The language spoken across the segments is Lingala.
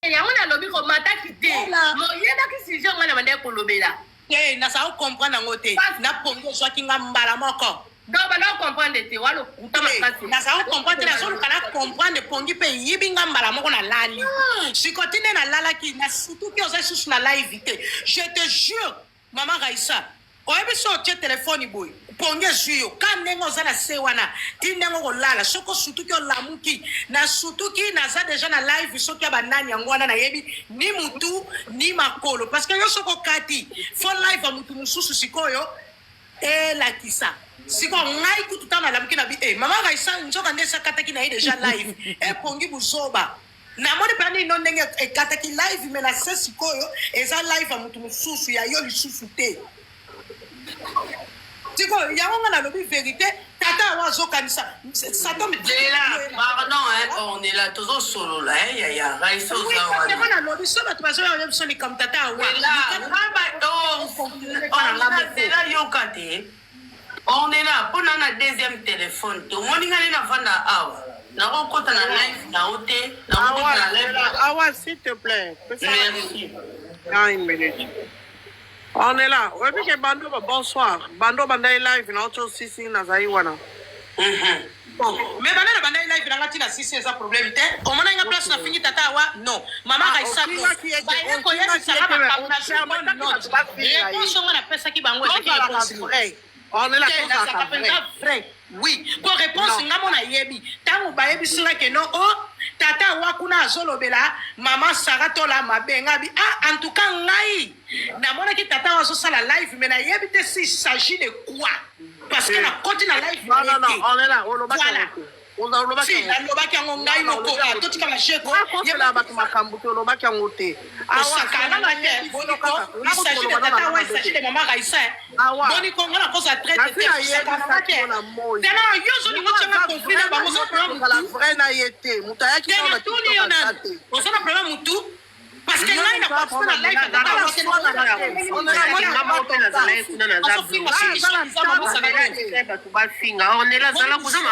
yango na lobi ko mataki te moyebaki sujet nga na bande kolobela nasa comprendre yango te na pongo zwaki nga mbala moko donc bana comprendre te walo kuta makasi nasa comprendre na solo kana comprendre pongi pe yibi nga mbala moko na lali sikotine na lalaki na surtout ki oza susu na live te je te jure maman Raissa oyebi so otie telefone boy pongi ezwi yo ka ndenge oza na se wana ti ndenge okolala soko sutuki olamuki na sutuki naza deja na live soki ya banani yango wana nayebi ni mutu ni makolo parce que yo soko kati fo live ya mutu mosusu sikoyo elakisa siko ngai kutu tana alamuki na bi mama Raissa nzoka nde esakataki na ye deja live epongi buzoba namoni mpe nini no ndenge ekataki live me na se sikoyo eza live ya mutu mosusu ya yo lisusu te Tiko, yango nga na lobi vérité, tata wazo kanisa. Ça tombe là, pardon, on est là toujours solo là, ya Raissa oui, parce que na lobi so bato bazo ya so ni comme tata wa. On est là, pour un deuxième téléphone. Tout le monde est là, na awa. Na rencontre na live na hôtel, na rencontre na live. Awa, s'il te plaît. Merci. Une minute. On est là. Oui, puis Bando, bonsoir. Bando, Banda live, na autre sisi na Zaïwana. Bon, mais Banda live na ngati na sisi eza problème te. O mona nga place na fini tata wa non. Mama Raissa to. Ba ye ko yesi sala ba na charbon non. Réponse on na pesa ki bango eza ki réponse. On est là pour vrai. Oui, pour réponse nga mona yebi. Tango ba yebi sila ke non oh tata wakuna azolobela mama Sarah tola mabenga bi en tout cas ngai na mona ki tata wazo sala live mais na yebi te s'il s'agit de quoi parce que na côté na live non on est là on voilà si la lobaki yango ngai moko totika na jeko yeba bato makambo to lobaki yango te sakana na te boniko il s'agit de tata wa il s'agit de mama Raissa boniko ngana kosa traite te sakana na te tena yozo ni ngocha na conflit na bango so problème la vraie na yete mutayaki na tuni yo na osana problème mutu parce que ngai na pas na live na tata wa on est là on est là zala kuzama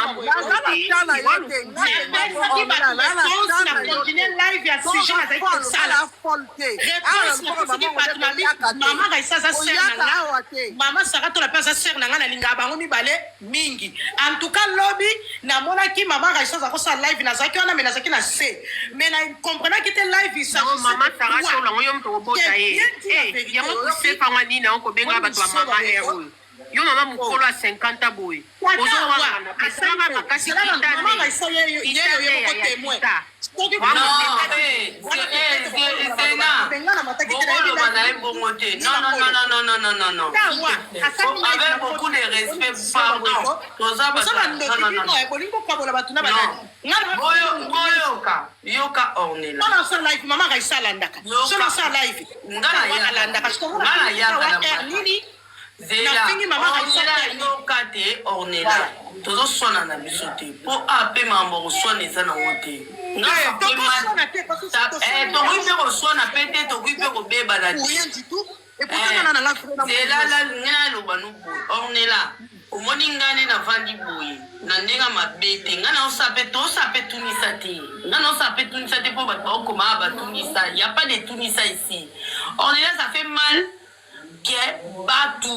mama Sarah to la pesa ser na ngana linga bango mibale mingi en tout cas lobby na mona ki mama Raissa za ko sa live na zaki wana mena zaki na se mais na comprendre que te live ça mama Sarah to la ngoyo mto bota ye yango kuse fanga nina onko benga bato ba mama hero yo mama mukolo a 50 boy ozo wana asanga makasi kitane mama Raissa ye yo ko témoin non. Avec beaucoup de respect, pardon. Yoka on est là. Maman Raissa landaka. Solo sa live. Ngana landaka. Ngana ya nini? Zela. Yoka on est là. Tozo sona na bisote. Po ape mambo sona ezana wote. On est là. Omoni ngani na vandi boye na ndenga mabete ngana osape to sape tunisa te ngana osape tunisa te po ba okoma ba tunisa y a pas de tunisa ici on est là ça fait mal que batu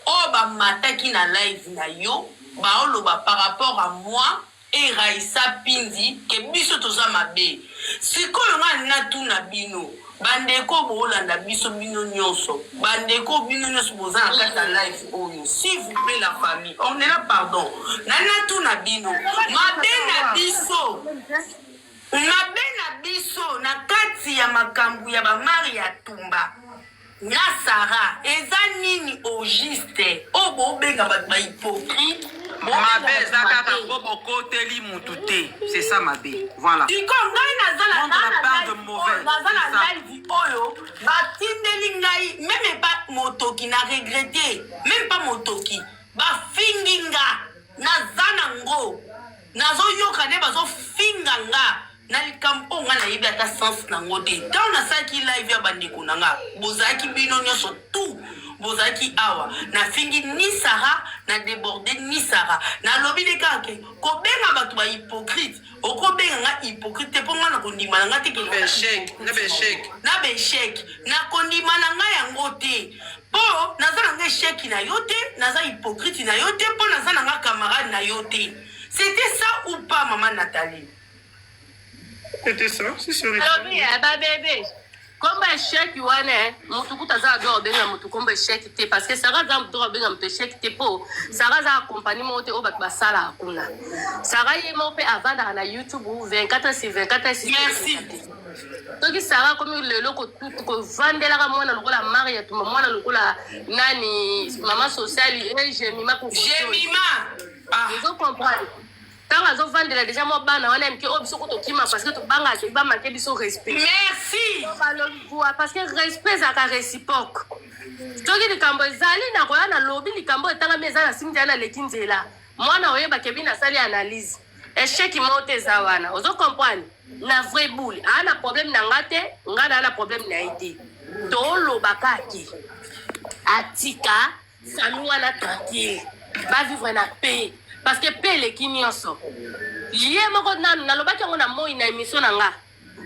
o ba mataki na live na yo ba oloba par rapport à moi et Raissa Pindi ke biso toza mabe sikoyo nga na tuna bino bandeko bolanda biso bino nyonso bandeko bino nyonso boza na kata live oyo s'il vous plaît la famille on est là pardon nana tuna bino mabe na biso na kati ya makambu ya ba Maria Tumba na Sarah eza nini au juste obo benga ba hypocrite mabe ezaka bobo koteli mututé c'est ça mabe voilà iko ngai nazala na part de mauvais nazala live oyo batindeli ngai même pas motoki na regretter même pas motoki bafinginga nazana ngo nazoyoka nde bazofinganga na likambo nga nayebi ata sens nango te ntango nasalaki live ya bandeko na nga bozalaki bino nyonso tout bozaki awa na fingi ni Sarah na débordé ni Sarah na lobi le kake ko benga batu ba hypocrite oko benga nga hypocrite po nga na kondima nga te ke na beshek na kondima nga yango te po naza nga échec na yote naza hypocrite na yote po naza nga camarade na yote. C'était ça ou pas, maman Nathalie? C'était ça, c'est sûr. Alors, bébé, comme échec, tu vois, mutukuta za do benga mutu comme échec te parce que ça va dans do benga mutu échec te po ça va za compagnie monte au bat basala akuna ça va yemo pe avant na YouTube 24/24 merci. Donc ça va comme le loko tout ko vandela ka mwana lokola Maria tu mwana lokola nani maman sociale et Jemima ko Jemima vous comprenez tant que vous vendez déjà moi bana on aime que obiso ko to kima parce que to banga ke ba manquer biso respect merci parce que respect ça ka réciproque donc les kambo zali na ko na lobby les kambo tanga meza na simja na lekinzela mwana oyeba ke bina sali analyse échec monte za wana vous comprenez na vrai boule ana problème na ngate ngana na problème na été to lobaka ki atika famille na tranquille va vivre na paix parce que paix les kinyoso lié moko na lobaki ngo na moi na émission na nga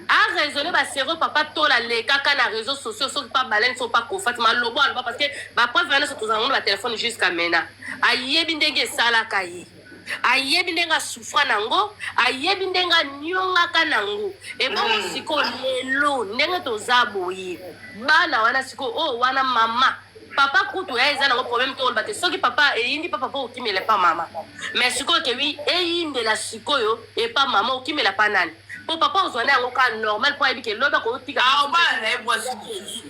a raisonner ba cerveau papa tola le kaka na réseaux sociaux so pas balance so pas confat ma lobo alba parce que ba preuve na so tozango na téléphone jusqu'à maintenant ayebi ndenge sala kai ayebi ndenga souffra nango ayebi ndenga nyonga kanango e bon siko lelo ndenga tozaboye bana wana siko oh wana mama papa kutu ya eza nango problème to bate soki papa e indi papa po okimele pa mama mais siko ke wi e inde la siko yo e pa mama okimela pa nani po papa ozwana yango ka normal po ebike loba ko tika bana e boisi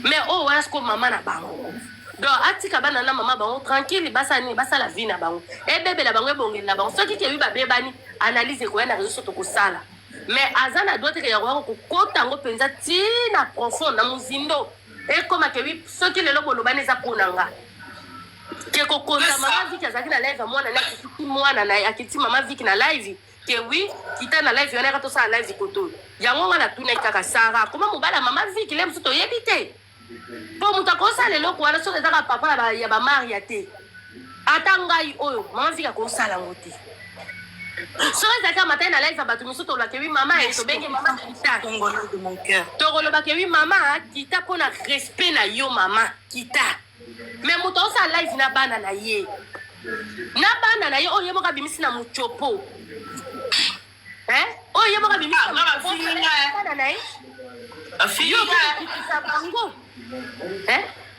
mais oh wana siko mama na bango donc atika bana na mama bango tranquille basani basala vie na bango e bebe la bango ebongeli na bango soki ke wi ba bebani analyse ko yana réseau to ko sala mais azana doit que ya ko kota ngo penza tina profond na muzindo e koma ke wi soki lelo bolobani za kunanga ke ko konta mama viki azaki na live mwana na kiti mwana na akiti mama viki na live ke wi kita na live yona ka to sa live koto yango ngana tuna kaka Sarah koma mobala mama viki le msuto yebite po mutakosa lelo ko wana so ezaka papa ya ba Maria te atangai oyo mama viki ko sala ngote so ezaka matin na live batu misuto la ke wi mama e to benge mama kita Congolais de mon cœur. tokolo ba ke wi mama kita pona respect na yo mama kita mais mutosa live na bana na ye oyo moka bimisi na muchopo oyo moka bimisi na bana na ye afiyo kitisa bango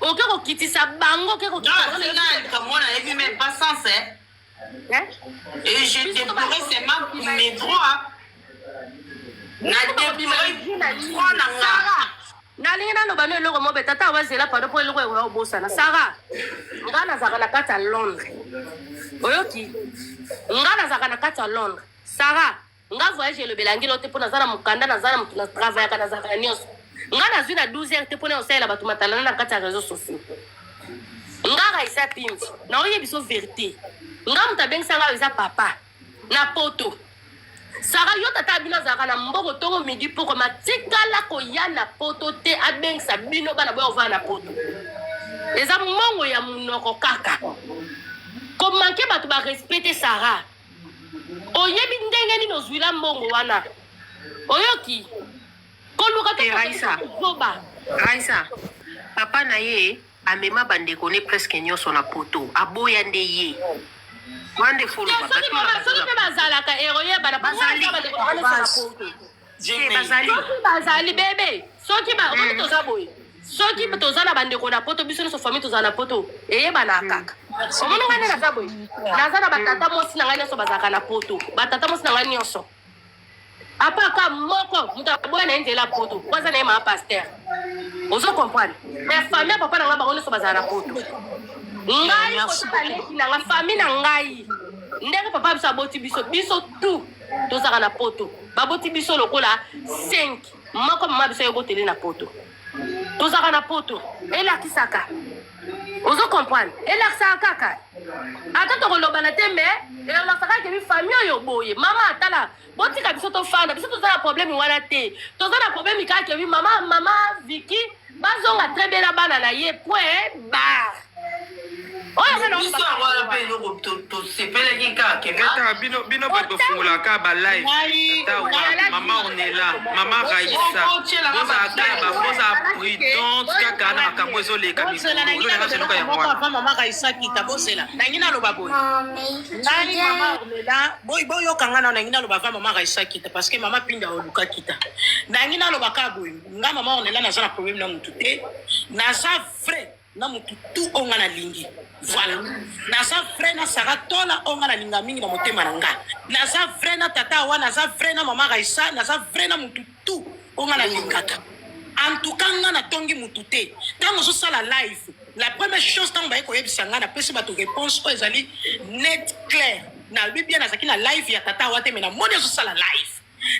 oke ko kitisa bango ke ko kitisa moi na ebi même pas sens et je déplorais seulement mes droits na déplorer droit na nga nalingi nano bano eloko mo betata wazela pado po eloko ewa obosana Sarah nga nazaka na kati ya Londres oyoki nga nazaka na kati ya Londres Sarah nga voyage elobelangi lote mpo naza na mokanda naza na motu na travaillaka nazaka ya nyonso nga nazwi na 12 heures te mpona osalela bato matalana na kati ya réseaux sociaux nga Raissa Pimbi naoyebi biso vérité nga moto abengisa nga eza papa na poto Sarah yo tata bino zaka na mboko tongo midi poko matikala koya na poto te abengisa bino bana boya ova na poto eza mongo ya munoko kaka komanke bato ba respecte Sarah oyebi ndenge nini ozwila mbongo wana oyoki koluka te Raissa papa na ye amema bandeko ne presque nyonso na poto aboya nde ye wande fulu soki bazalaka eroye bana bazali bebe soki toza boye soki toza na bandeko na poto biso nyonso famille toza na poto eyebana kaka omoni ngai nde naza boye naza na batata mosi na ngai nyonso bazalaka na poto batata mosi na ngai nyonso apaka moko moto aboya na ye nzela poto kwaza na ye maa paster ozo comprendre mais famille ya papa na ngai bango nyonso bazala na poto ngai kotala leki na nga famille na ngai ndenge papa biso aboti biso tout tozaka na poto baboti biso lokola 5 moko mama biso yoboteli na poto tozaka na poto elakisaka ozo comprendre elakisaka kaka ata tokolobana te me elobasaka kebi famille oyo boye mama atala botika biso tofanda biso toza na problème wana te toza na problème kaka kebi mama Vicky bazonga très bien na bana na ye point ba biso awana mpe eloko tosepelaki kaka Ata bino bato fungolaka ba live mama Ornella mama Raissa boza prudente kaka na makambo ezoleka mikolo mama Raissa kita bozela nangi naloba boye ngai mama Ornella boyoka nga na nangi naloba va mama Raissa kita parce que mama Pinda oluka kita nangi naloba ka boye nga mama Ornella naza na problème na mutu te naza vrai na mutu tu onga na lingi voilà naza vrai na Sara tola onga na linga mingi na motema na nga naza vrai na tata wa naza vrai na mama Raissa naza vrai na mutu tu onga na lingaka en tout cas nga na tongi mutu te tango so sala live la première chose tango ba koyebisa nga na pesi bato réponse o ezali net clair na bibia nazaki na live ya tata wa te me na moni so sala live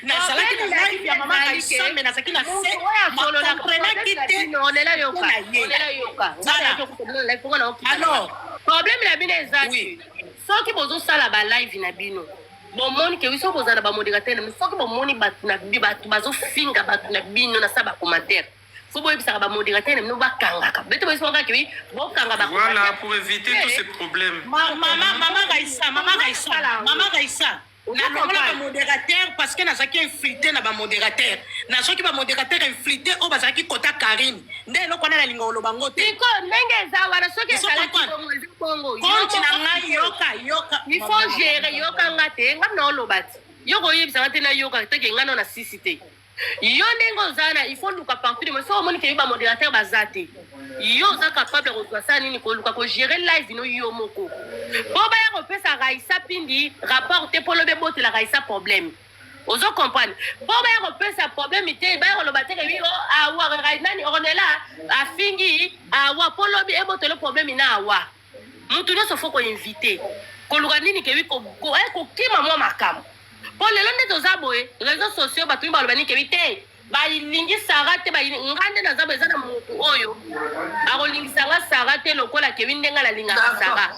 nazalaki na live ya mama Raissa me nazalaki na se makomprenaki te alors problème na bino eza soki bozosala ba live na bino bomoni ke biso bozala ba modérateur mais soki bomoni bato bazofinga bato na bino na sa ba commentaire faut boyebisaka ba modérateur na bino bakangaka bete boyebisaka ke bokanga ba voilà pour éviter tous ces problèmes mama Raissa nalongola bamodérateur parce que nazalaki infiltré na bamodérateur nazoki bamodérateur infiltré oyo bazalaki kota Karine nde eloko wana nalinga oloba ngo te iko ndenge eza wana soki ezalaki bongo konti na ngai yoka il faut gérer yoka nga te ngam na oloba te yoko oyebisaka te na yoka teke nga na sisi te yo ndenge oza na il faut luka partout de so omoni ke bamodérateur baza te yo oza capable kozwa sa nini koluka kogérer live no yo moko po baya kopesa Raissa Pindi rapport te polobe botela Raissa problème ozo comprendre po baya kopesa problème te baya koloba te ke awa nani Ornella afingi awa polobe ebotela problème na awa mutu nyonso fo ko inviter koluka nini ke kokima mwa makambo po lelo nde toza boye réseaux sociaux bato baloba nini ke te balingi Sara te ngande na zabo eza na mutu oyo akolingisa nga Sara te lokola kebi ndenga na lingaka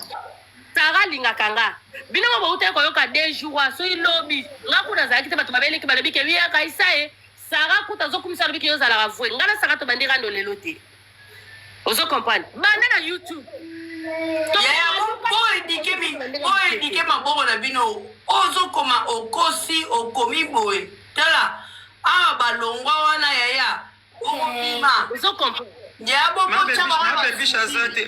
Sara lingaka nga bino mo bauta koyoka 2 jours so ilobi nga kuna zalaki te bato babeleki balobi kebi ya Raissa Sara kuta zokumisa lobi ke yo zala bavwe nga na Sara to bandira ndo lelo te ozo comprendre banda na YouTube po edike maboko na bino ozokoma okosi okomi boye tala awa balongwa wana yaya okopima ozo comprendre yabo ma bébé Chazate